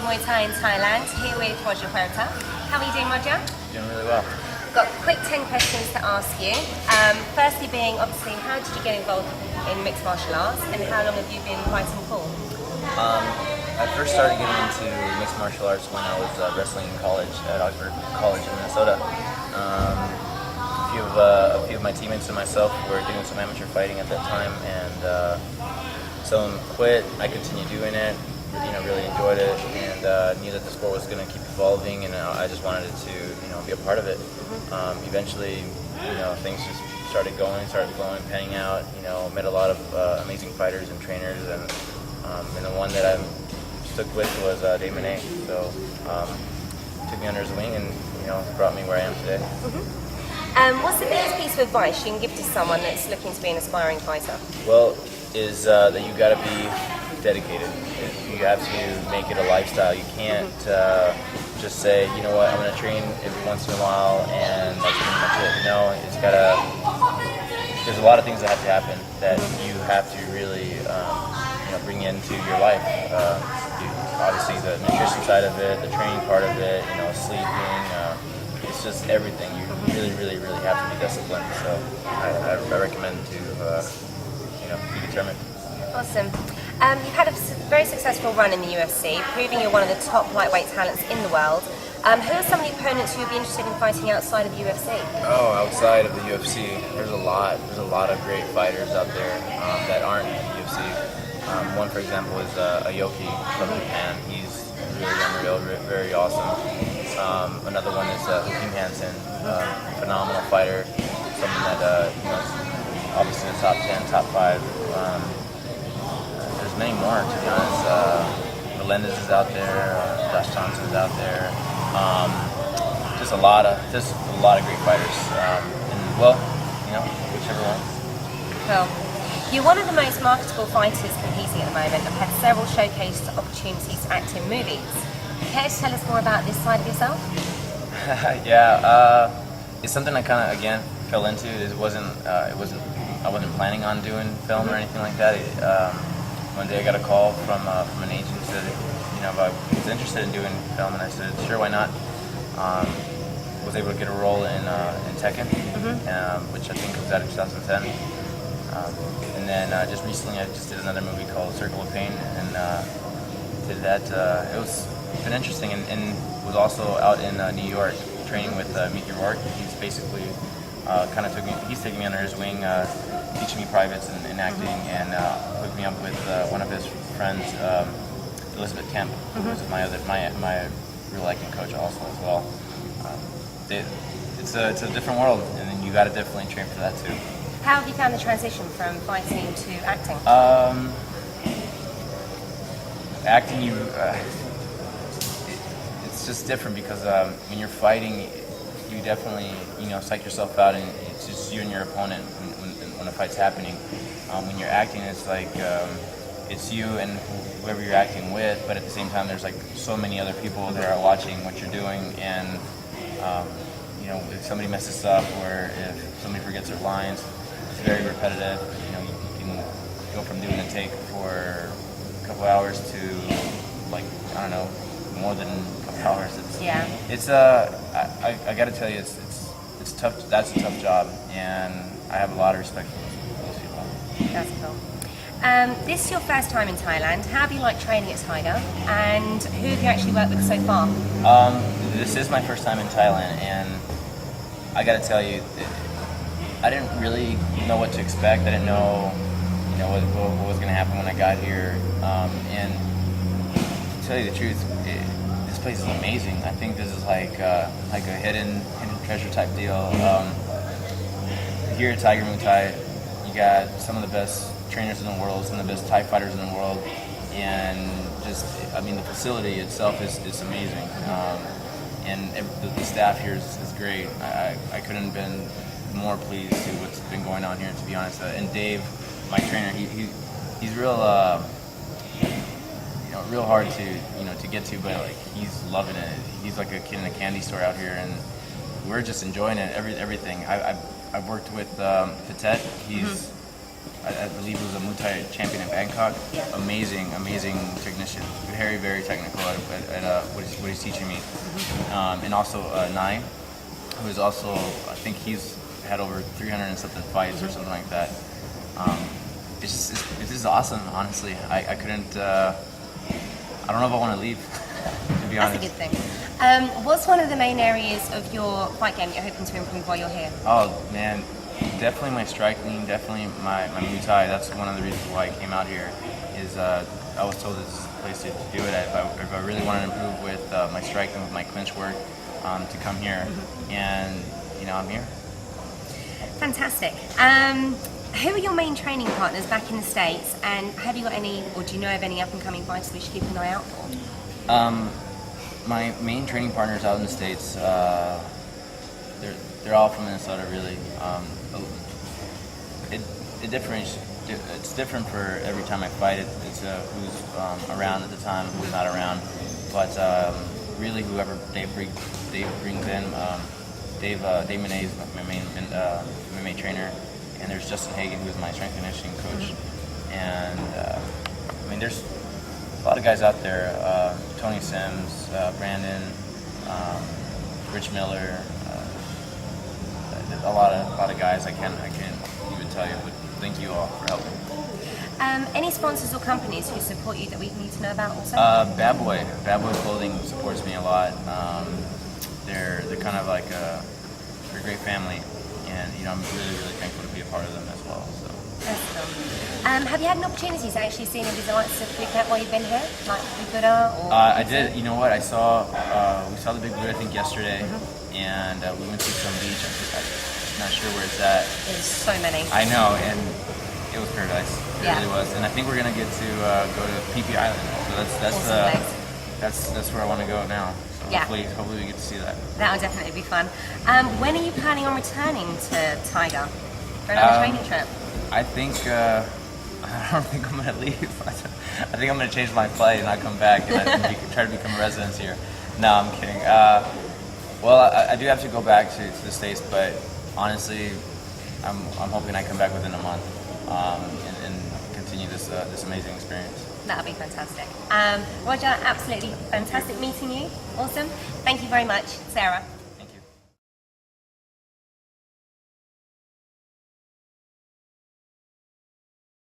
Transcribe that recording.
Muay Thai in Thailand, here with Roger Huerta. How are you doing, Roger? Doing really well. Got quick 10 questions to ask you. Firstly being, obviously, how did you get involved in mixed martial arts and how long have you been fighting for? I first started getting into mixed martial arts when I was wrestling in college at Oxford College in Minnesota. A few of my teammates and myself were doing some amateur fighting at that time, and some quit. I continued doing it. Really enjoyed it, and knew that the sport was going to keep evolving, and I just wanted to, be a part of it. Eventually, things just started flowing, panning out. Met a lot of amazing fighters and trainers, and the one that I stuck with was Dave Manet. So took me under his wing, and brought me where I am today. What's the biggest piece of advice you can give to someone that's looking to be an aspiring fighter? Well, is that you got to be dedicated. You have to make it a lifestyle. You can't just say, you know what, I'm going to train every once in a while and that's pretty much it. It's gotta. There's a lot of things that have to happen that you have to really, bring into your life. Obviously, the nutrition side of it, the training part of it, sleeping. It's just everything. You really, really, really have to be disciplined. So I recommend to, be determined. Awesome. You've had a very successful run in the UFC, proving you're one of the top lightweight talents in the world. Who are some of the opponents who would be interested in fighting outside of the UFC? Oh, outside of the UFC, there's a lot. There's a lot of great fighters out there that aren't in the UFC. One, for example, is Aoki from Japan. He's really unreal, very awesome. Another one is Kim Hansen, phenomenal fighter, someone that obviously the top 10, top 5. There's many more, to be honest. Melendez is out there, Josh Thompson is out there. Just a lot of great fighters. Whichever one. Cool. You're one of the most marketable fighters competing at the moment. I've had several showcase opportunities to act in movies. Care to tell us more about this side of yourself? Yeah, it's something I kind of again fell into. I wasn't planning on doing film or anything like that. One day I got a call from an agent who said, if I was interested in doing film, and I said, sure, why not? Was able to get a role in Tekken, which I think was out in 2010. And then just recently, I just did another movie called Circle of Pain, and did that. It's been interesting, and was also out in New York training with Mickey Rourke. He's basically he's taking me under his wing, teaching me privates and acting, and hooked me up with one of his friends, Elizabeth Kemp, who's my real acting coach also as well. It's a different world, and you got to definitely train for that too. How have you found the transition from fighting to acting? Acting, it's just different because when you're fighting, you definitely psych yourself out, and it's just you and your opponent when a fight's happening. When you're acting, it's like it's you and whoever you're acting with, but at the same time, there's like so many other people that are watching what you're doing, and if somebody messes up or if somebody forgets their lines, it's very repetitive. You can go from doing a take for a couple hours to more than a couple hours. I got to tell you, it's tough. That's a tough job, and I have a lot of respect for those people. That's cool. This is your first time in Thailand. How have you liked training at Tiger, and who have you actually worked with so far? This is my first time in Thailand, and I got to tell you, I didn't really know what to expect. I didn't know, what was going to happen when I got here. And to tell you the truth, this place is amazing. I think this is like a hidden treasure type deal. Here at Tiger Muay Thai, you got some of the best trainers in the world, some of the best Thai fighters in the world, and the facility itself is amazing. And the staff here is great. I couldn't have been more pleased with what's been going on here, to be honest. And Dave, my trainer, he's real real hard to get to, but he's loving it. He's like a kid in a candy store out here, and we're just enjoying it. Everything. I've worked with Patet. He's I believe he was a Muay Thai champion in Bangkok. Yeah. Amazing technician. Very technical at what he's teaching me. And also Nai, who is also, I think he's had over 300 and something fights or something like that. It's just awesome, honestly. I couldn't. I don't know if I want to leave. To be honest. That's a good thing. What's one of the main areas of your fight game you're hoping to improve while you're here? Oh man, definitely my striking, definitely my Muay Thai. That's one of the reasons why I came out here. Is I was told this is the place to do it at. If I really wanted to improve with my striking, with my clinch work, to come here, and I'm here. Fantastic. Who are your main training partners back in the States, and have you got any, or do you know of any up-and-coming fighters we should keep an eye out for? My main training partners out in the States, they're all from Minnesota, really. It's different for every time I fight. It's who's around at the time, who's not around. But really, whoever Dave brings in, Dave Monet is my main trainer, and there's Justin Hagen, who's my strength and conditioning coach. And I mean, there's a lot of guys out there. Tony Sims, Brandon, Rich Miller. A lot of guys. I can't even tell you, but thank you all for helping. Any sponsors or companies who support you that we need to know about also? Bad Boy Clothing supports me a lot. They're kind of like they're a great family, and I'm really thankful to be a part of them as well. So. Have you had an opportunity to actually see any of these lights of Phuket while you've been here, like the Buddha? Or I did. You know what? I saw we saw the Big Buddha I think yesterday, and we went to some beach. I'm not sure where it's at. There's so many. I know, and it was paradise. It Yeah. really was. And I think we're gonna get to go to PP Island. So that's where I want to go now. So Yeah. hopefully we get to see that. That'll definitely be fun. When are you planning on returning to Tiger for another training trip? I think I don't think I'm gonna leave. I think I'm gonna change my flight and not come back and try to become a resident here. No, I'm kidding. Well, I do have to go back to the States, but honestly, I'm hoping I come back within a month and continue this amazing experience. That'll be fantastic. Roger, absolutely fantastic meeting you. Awesome. Thank you very much, Sarah.